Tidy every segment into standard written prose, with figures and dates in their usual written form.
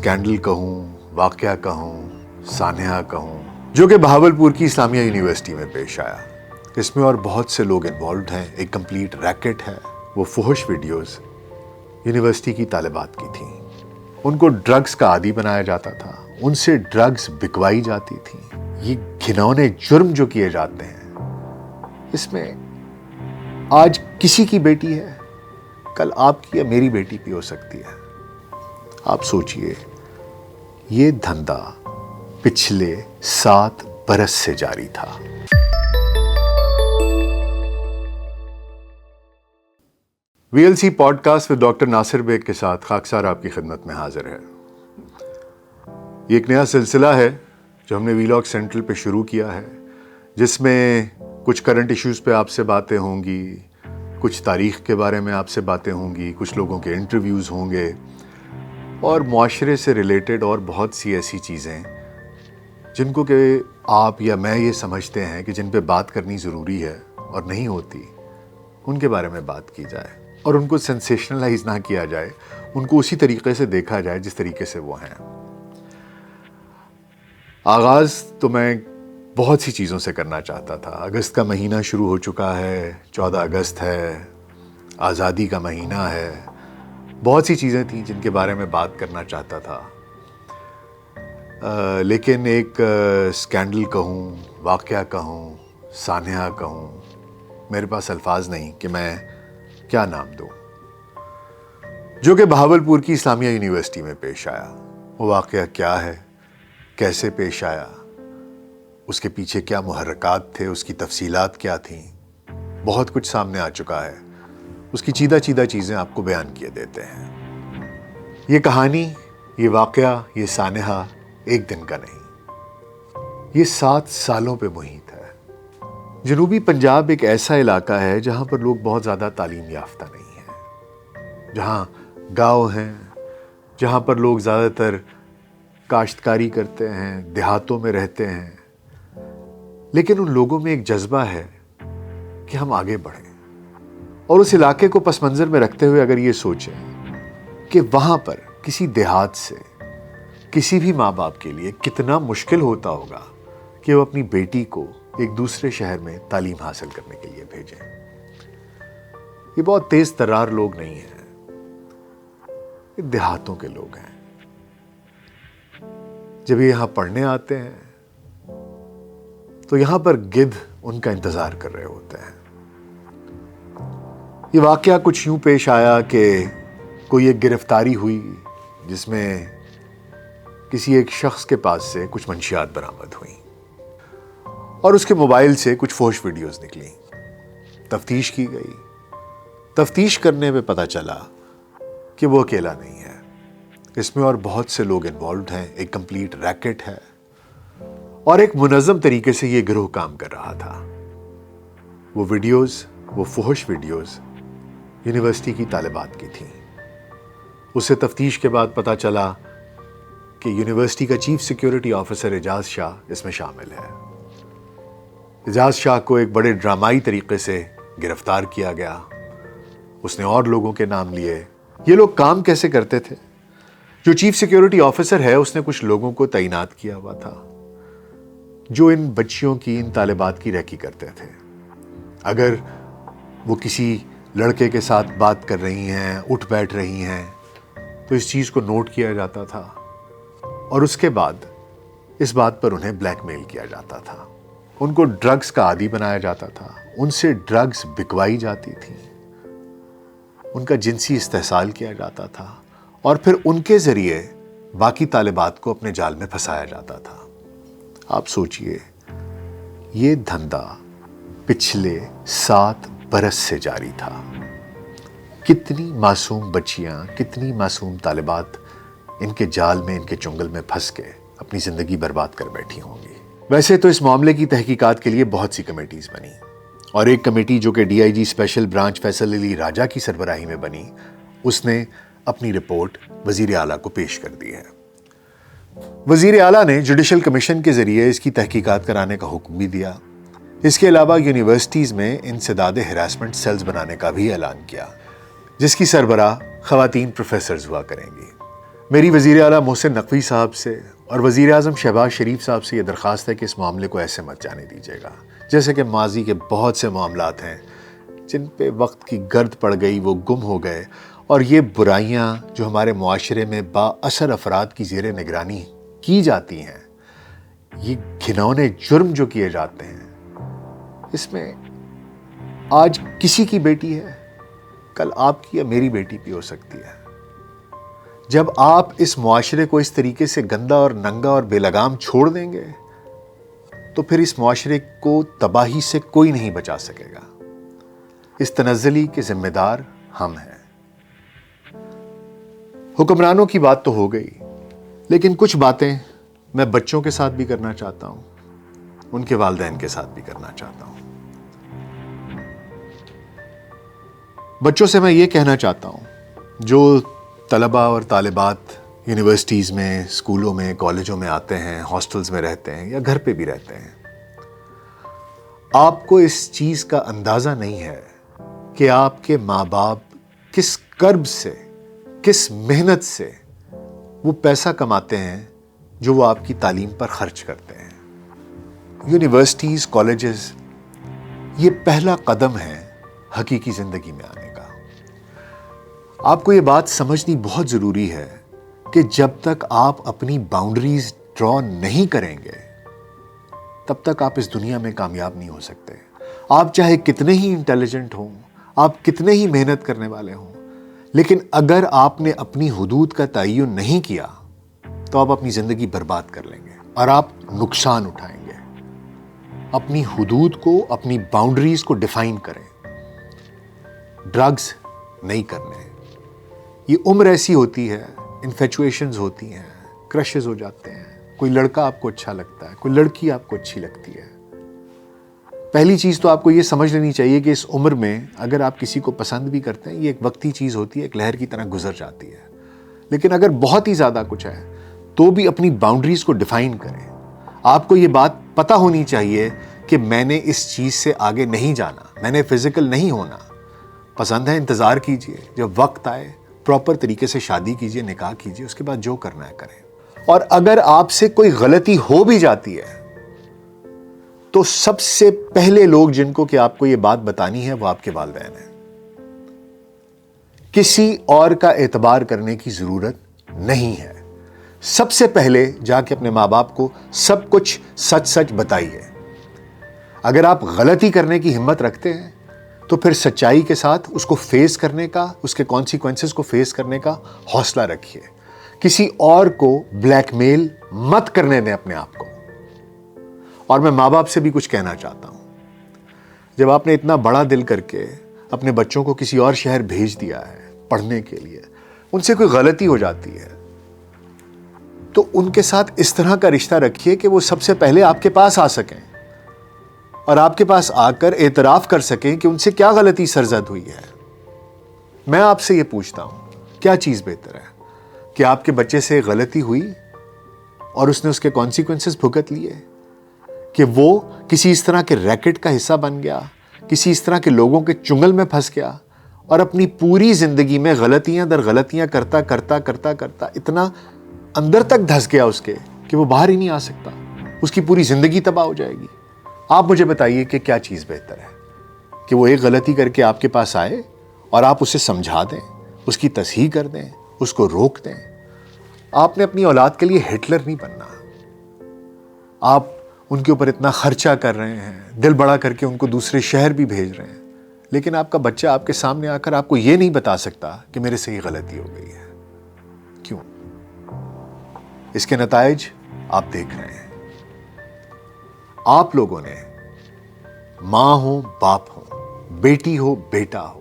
Scandal کہوں، واقعہ کہوں، سانحہ کہوں، جو کہ بہاولپور کی اسلامیہ یونیورسٹی میں پیش آیا۔ اس میں اور بہت سے لوگ انوالوڈ ہیں، ایک کمپلیٹ ریکٹ ہے۔ وہ فحش ویڈیوز یونیورسٹی کی طالبات کی تھیں، ان کو ڈرگز کا عادی بنایا جاتا تھا، ان سے ڈرگز بکوائی جاتی تھیں۔ یہ گھنونے جرم جو کیے جاتے ہیں، اس میں آج کسی کی بیٹی ہے، کل آپ کی یا میری بیٹی بھی ہو سکتی ہے۔ آپ سوچئے، یہ دھندا پچھلے 7 برس سے جاری تھا۔ V L C podcast with doctor Nasir Baig کے ساتھ خاکسار آپ کی خدمت میں حاضر ہے۔ یہ ایک نیا سلسلہ ہے جو ہم نے ویلاگ سینٹرل پہ شروع کیا ہے، جس میں کچھ کرنٹ ایشوز پہ آپ سے باتیں ہوں گی، کچھ تاریخ کے بارے میں آپ سے باتیں ہوں گی، کچھ لوگوں کے انٹرویوز ہوں گے، اور معاشرے سے ریلیٹڈ اور بہت سی ایسی چیزیں جن کو کہ آپ یا میں یہ سمجھتے ہیں کہ جن پہ بات کرنی ضروری ہے اور نہیں ہوتی، ان کے بارے میں بات کی جائے اور ان کو سینسیشنلائز نہ کیا جائے، ان کو اسی طریقے سے دیکھا جائے جس طریقے سے وہ ہیں۔ آغاز تو میں بہت سی چیزوں سے کرنا چاہتا تھا۔ اگست کا مہینہ شروع ہو چکا ہے، 14 اگست ہے، آزادی کا مہینہ ہے، بہت سی چیزیں تھیں جن کے بارے میں بات کرنا چاہتا تھا، لیکن ایک اسکینڈل کہوں، واقعہ کہوں، سانحہ کہوں، میرے پاس الفاظ نہیں کہ میں کیا نام دوں، جو کہ بہاولپور کی اسلامیہ یونیورسٹی میں پیش آیا۔ وہ واقعہ کیا ہے، کیسے پیش آیا، اس کے پیچھے کیا محرکات تھے، اس کی تفصیلات کیا تھیں، بہت کچھ سامنے آ چکا ہے۔ اس کی چیدہ چیزیں آپ کو بیان کیے دیتے ہیں۔ یہ کہانی، یہ واقعہ، یہ سانحہ ایک دن کا نہیں، یہ 7 سالوں پہ محیط ہے۔ جنوبی پنجاب ایک ایسا علاقہ ہے جہاں پر لوگ بہت زیادہ تعلیم یافتہ نہیں ہیں، جہاں گاؤں ہیں، جہاں پر لوگ زیادہ تر کاشتکاری کرتے ہیں، دیہاتوں میں رہتے ہیں، لیکن ان لوگوں میں ایک جذبہ ہے کہ ہم آگے بڑھیں، اور اس علاقے کو پس منظر میں رکھتے ہوئے اگر یہ سوچیں کہ وہاں پر کسی دیہات سے کسی بھی ماں باپ کے لیے کتنا مشکل ہوتا ہوگا کہ وہ اپنی بیٹی کو ایک دوسرے شہر میں تعلیم حاصل کرنے کے لیے بھیجیں۔ یہ بہت تیز ترار لوگ نہیں ہیں، یہ دیہاتوں کے لوگ ہیں۔ جب یہ یہاں پڑھنے آتے ہیں تو یہاں پر گدھ ان کا انتظار کر رہے ہوتے ہیں۔ یہ واقعہ کچھ یوں پیش آیا کہ کوئی ایک گرفتاری ہوئی جس میں کسی ایک شخص کے پاس سے کچھ منشیات برآمد ہوئیں، اور اس کے موبائل سے کچھ فحش ویڈیوز نکلیں۔ تفتیش کی گئی، تفتیش کرنے پہ پتہ چلا کہ وہ اکیلا نہیں ہے، اس میں اور بہت سے لوگ انوالوڈ ہیں، ایک کمپلیٹ ریکٹ ہے، اور ایک منظم طریقے سے یہ گروہ کام کر رہا تھا۔ وہ ویڈیوز، وہ فحش ویڈیوز یونیورسٹی کی طالبات کی تھیں۔ اسے تفتیش کے بعد پتہ چلا کہ یونیورسٹی کا چیف سیکیورٹی آفیسر اعجاز شاہ اس میں شامل ہے۔ اعجاز شاہ کو ایک بڑے ڈرامائی طریقے سے گرفتار کیا گیا۔ اس نے اور لوگوں کے نام لیے۔ یہ لوگ کام کیسے کرتے تھے؟ جو چیف سیکیورٹی آفیسر ہے، اس نے کچھ لوگوں کو تعینات کیا ہوا تھا جو ان بچیوں کی، ان طالبات کی ریکی کرتے تھے۔ اگر وہ کسی لڑکے کے ساتھ بات کر رہی ہیں، اٹھ بیٹھ رہی ہیں، تو اس چیز کو نوٹ کیا جاتا تھا، اور اس کے بعد اس بات پر انہیں بلیک میل کیا جاتا تھا۔ ان کو ڈرگز کا عادی بنایا جاتا تھا، ان سے ڈرگز بکوائی جاتی تھی، ان کا جنسی استحصال کیا جاتا تھا، اور پھر ان کے ذریعے باقی طالبات کو اپنے جال میں پھنسایا جاتا تھا۔ آپ سوچئے، یہ دھندا پچھلے 7 برس سے جاری تھا۔ کتنی معصوم بچیاں، کتنی معصوم طالبات ان کے جال میں، ان کے چنگل میں پھنس کے اپنی زندگی برباد کر بیٹھی ہوں گی۔ ویسے تو اس معاملے کی تحقیقات کے لیے بہت سی کمیٹیز بنی، اور ایک کمیٹی جو کہ D I G special branch Faisal Ali Raja کی سربراہی میں بنی، اس نے اپنی رپورٹ وزیر اعلیٰ کو پیش کر دی ہے۔ وزیر اعلیٰ نے جوڈیشل کمیشن کے ذریعے اس کی تحقیقات کرانے کا حکم بھی دیا۔ اس کے علاوہ یونیورسٹیز میں انسداد ہراسمنٹ سیلز بنانے کا بھی اعلان کیا، جس کی سربراہ خواتین پروفیسرز ہوا کریں گی۔ میری وزیر اعلیٰ محسن نقوی صاحب سے اور وزیر اعظم شہباز شریف صاحب سے یہ درخواست ہے کہ اس معاملے کو ایسے مت جانے دیجیے گا جیسے کہ ماضی کے بہت سے معاملات ہیں جن پہ وقت کی گرد پڑ گئی، وہ گم ہو گئے، اور یہ برائیاں جو ہمارے معاشرے میں با اثر افراد کی زیر نگرانی کی جاتی ہیں، یہ گھنونے جرم جو کیے جاتے ہیں، اس میں آج کسی کی بیٹی ہے، کل آپ کی یا میری بیٹی بھی ہو سکتی ہے۔ جب آپ اس معاشرے کو اس طریقے سے گندا اور ننگا اور بے لگام چھوڑ دیں گے تو پھر اس معاشرے کو تباہی سے کوئی نہیں بچا سکے گا۔ اس تنزلی کے ذمہ دار ہم ہیں۔ حکمرانوں کی بات تو ہو گئی، لیکن کچھ باتیں میں بچوں کے ساتھ بھی کرنا چاہتا ہوں، ان کے والدین کے ساتھ بھی کرنا چاہتا ہوں۔ بچوں سے میں یہ کہنا چاہتا ہوں جو طلبہ اور طالبات یونیورسٹیز میں، اسکولوں میں، کالجوں میں آتے ہیں، ہاسٹلز میں رہتے ہیں یا گھر پہ بھی رہتے ہیں، آپ کو اس چیز کا اندازہ نہیں ہے کہ آپ کے ماں باپ کس کرب سے، کس محنت سے وہ پیسہ کماتے ہیں جو وہ آپ کی تعلیم پر خرچ کرتے ہیں۔ یونیورسٹیز، کالجز، یہ پہلا قدم ہے حقیقی زندگی میں آنے کا۔ آپ کو یہ بات سمجھنی بہت ضروری ہے کہ جب تک آپ اپنی باؤنڈریز ڈرا نہیں کریں گے تب تک آپ اس دنیا میں کامیاب نہیں ہو سکتے۔ آپ چاہے کتنے ہی انٹیلیجنٹ ہوں، آپ کتنے ہی محنت کرنے والے ہوں، لیکن اگر آپ نے اپنی حدود کا تعین نہیں کیا تو آپ اپنی زندگی برباد کر لیں گے اور آپ نقصان اٹھائیں گے۔ اپنی حدود کو، اپنی باؤنڈریز کو ڈیفائن کریں۔ ڈرگز نہیں کرنے۔ یہ عمر ایسی ہوتی ہے، انفیچویشنز ہوتی ہیں، کرشز ہو جاتے ہیں، کوئی لڑکا آپ کو اچھا لگتا ہے، کوئی لڑکی آپ کو اچھی لگتی ہے۔ پہلی چیز تو آپ کو یہ سمجھ لینی چاہیے کہ اس عمر میں اگر آپ کسی کو پسند بھی کرتے ہیں، یہ ایک وقتی چیز ہوتی ہے، ایک لہر کی طرح گزر جاتی ہے۔ لیکن اگر بہت ہی زیادہ کچھ ہے تو بھی اپنی باؤنڈریز کو ڈیفائن کریں۔ آپ کو یہ بات پتہ ہونی چاہیے کہ میں نے اس چیز سے آگے نہیں جانا، میں نے فزیکل نہیں ہونا۔ پسند ہے، انتظار کیجئے، جب وقت آئے پراپر طریقے سے شادی کیجئے، نکاح کیجئے، اس کے بعد جو کرنا ہے کریں۔ اور اگر آپ سے کوئی غلطی ہو بھی جاتی ہے تو سب سے پہلے لوگ جن کو کہ آپ کو یہ بات بتانی ہے وہ آپ کے والدین ہیں۔ کسی اور کا اعتبار کرنے کی ضرورت نہیں ہے۔ سب سے پہلے جا کے اپنے ماں باپ کو سب کچھ سچ سچ بتائیے۔ اگر آپ غلطی کرنے کی ہمت رکھتے ہیں تو پھر سچائی کے ساتھ اس کو فیس کرنے کا، اس کے کانسیکوینسز کو فیس کرنے کا حوصلہ رکھیے۔ کسی اور کو بلیک میل مت کرنے دیں اپنے آپ کو۔ اور میں ماں باپ سے بھی کچھ کہنا چاہتا ہوں۔ جب آپ نے اتنا بڑا دل کر کے اپنے بچوں کو کسی اور شہر بھیج دیا ہے پڑھنے کے لیے، ان سے کوئی غلطی ہو جاتی ہے تو ان کے ساتھ اس طرح کا رشتہ رکھیے کہ وہ سب سے پہلے آپ کے پاس آ سکیں اور آپ کے پاس آ کر اعتراف کر سکیں کہ ان سے کیا غلطی سرزد ہوئی ہے۔ میں آپ سے یہ پوچھتا ہوں، کیا چیز بہتر ہے کہ آپ کے بچے سے غلطی ہوئی اور اس نے اس کے کانسیکوینسز بھگت لیے، کہ وہ کسی اس طرح کے ریکٹ کا حصہ بن گیا، کسی اس طرح کے لوگوں کے چنگل میں پھنس گیا اور اپنی پوری زندگی میں غلطیاں در غلطیاں کرتا کرتا کرتا کرتا اتنا اندر تک دھس گیا اس کے کہ وہ باہر ہی نہیں آ سکتا، اس کی پوری زندگی تباہ ہو جائے گی۔ آپ مجھے بتائیے کہ کیا چیز بہتر ہے کہ وہ ایک غلطی کر کے آپ کے پاس آئے اور آپ اسے سمجھا دیں، اس کی تصحیح کر دیں، اس کو روک دیں۔ آپ نے اپنی اولاد کے لیے ہٹلر نہیں بننا۔ آپ ان کے اوپر اتنا خرچہ کر رہے ہیں، دل بڑا کر کے ان کو دوسرے شہر بھی بھیج رہے ہیں، لیکن آپ کا بچہ آپ کے سامنے آ کر آپ کو یہ نہیں بتا سکتا کہ میرے سے یہ غلطی ہو گئی ہے۔ کیوں؟ اس کے نتائج آپ دیکھ رہے ہیں۔ آپ لوگوں نے، ماں ہو، باپ ہو، بیٹی ہو، بیٹا ہو،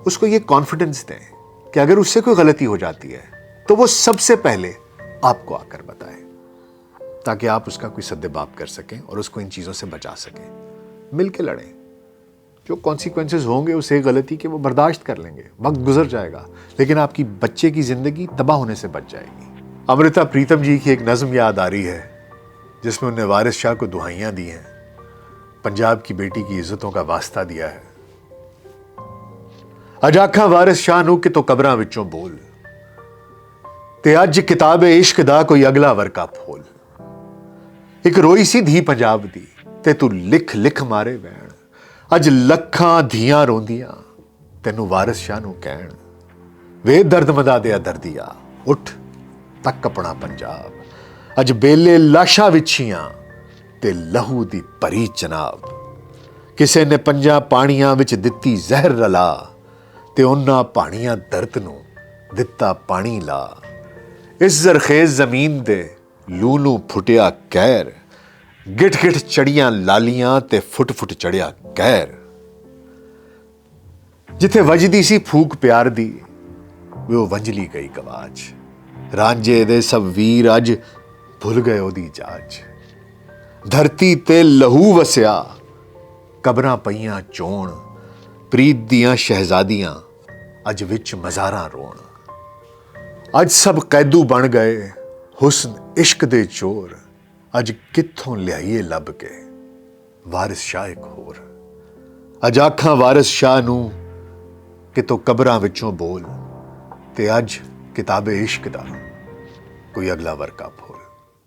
اس کو یہ کانفیڈنس دیں کہ اگر اس سے کوئی غلطی ہو جاتی ہے تو وہ سب سے پہلے آپ کو آ کر بتائے، تاکہ آپ اس کا کوئی سد باب کر سکیں اور اس کو ان چیزوں سے بچا سکیں۔ مل کے لڑیں۔ جو کانسیکوینسز ہوں گے اس ایک غلطی کے وہ برداشت کر لیں گے، وقت گزر جائے گا، لیکن آپ کی بچے کی زندگی تباہ ہونے سے بچ جائے گی۔ امرتا پریتم جی کی ایک نظم یاد آ رہی ہے جس میں انہوں نے وارث شاہ کو دہائیاں دی ہیں، پنجاب کی بیٹی کی عزتوں کا واسطہ دیا ہے۔ اج آکھاں وارث شاہ نو کہ تو قبراں وچوں بول، ਤੇ ਅੱਜ ਕਿਤਾਬੇ ਇਸ਼ਕ ਦਾ ਕੋਈ ਅਗਲਾ ਵਰਕਾ ਫੋਲ। ਇੱਕ ਰੋਈ ਸੀ ਧੀ ਪੰਜਾਬ ਦੀ ਤੇ ਤੂੰ ਲਿਖ ਲਿਖ ਮਾਰੇ ਵੈਣ। ਅੱਜ ਲੱਖਾਂ ਧੀਆਂ ਰੋਂਦੀਆਂ ਤੈਨੂੰ ਵਾਰਿਸ ਸ਼ਾਹ ਨੂੰ ਕਹਿਣ, ਵੇ ਦਰਦਮੰਦਾ ਦੇ ਦਰਦੀਆ ਉੱਠ ਤੱਕ ਆਪਣਾ ਪੰਜਾਬ। ਅੱਜ ਬੇਲੇ ਲਾਸ਼ਾਂ ਵਿਛੀਆਂ ਤੇ ਲਹੂ ਦੀ ਭਰੀ ਚਨਾਬ। ਕਿਸੇ ਨੇ ਪੰਜਾਂ ਪਾਣੀਆਂ ਵਿੱਚ ਦਿੱਤੀ ਜ਼ਹਿਰ ਰਲਾ ਤੇ ਉਹਨਾਂ ਪਾਣੀਆਂ ਦਰਦ ਨੂੰ ਦਿੱਤਾ ਪਾਣੀ ਲਾ। ਇਸ ਜ਼ਰਖੇਜ਼ ਜ਼ਮੀਨ ਦੇ ਲੂ ਨੂੰ ਫੁੱਟਿਆ ਕਹਿਰ, ਗਿੱਠ ਗਿੱਠ ਚੜੀਆਂ ਲਾਲੀਆਂ ਤੇ ਫੁੱਟ ਫੁੱਟ ਚੜਿਆ ਕਹਿਰ। ਜਿੱਥੇ ਵੱਜਦੀ ਸੀ ਫੂਕ ਪਿਆਰ ਦੀ ਵੇ ਉਹ ਵੰਜਲੀ ਗਈ ਗਵਾਚ। ਰਾਂਝੇ ਦੇ ਸਭ ਵੀਰ ਅੱਜ ਭੁੱਲ ਗਏ ਉਹਦੀ ਜਾਚ। ਧਰਤੀ ਤੇ ਲਹੂ ਵਸਿਆ ਕਬਰਾਂ ਪਈਆਂ ਚੋਣ। ਪ੍ਰੀਤ ਦੀਆਂ ਸ਼ਹਿਜ਼ਾਦੀਆਂ ਅੱਜ ਵਿੱਚ ਮਜ਼ਾਰਾਂ ਰੋਣ। ਅੱਜ ਸਭ ਕੈਦੂ ਬਣ ਗਏ ਹੁਸਨ ਇਸ਼ਕ ਦੇ ਚੋਰ। ਅੱਜ ਕਿੱਥੋਂ ਲਿਆਈਏ ਲੱਭ ਕੇ ਵਾਰਿਸ ਸ਼ਾਹ ਇੱਕ ਹੋਰ। ਅੱਜ ਆਖਾਂ ਵਾਰਿਸ ਸ਼ਾਹ ਨੂੰ ਕਿ ਤੂੰ ਕਬਰਾਂ ਵਿੱਚੋਂ ਬੋਲ ਤੇ ਅੱਜ ਕਿਤਾਬੇ ਇਸ਼ਕ ਦਾ ਕੋਈ ਅਗਲਾ ਵਰਕਾ ਫੋਲ।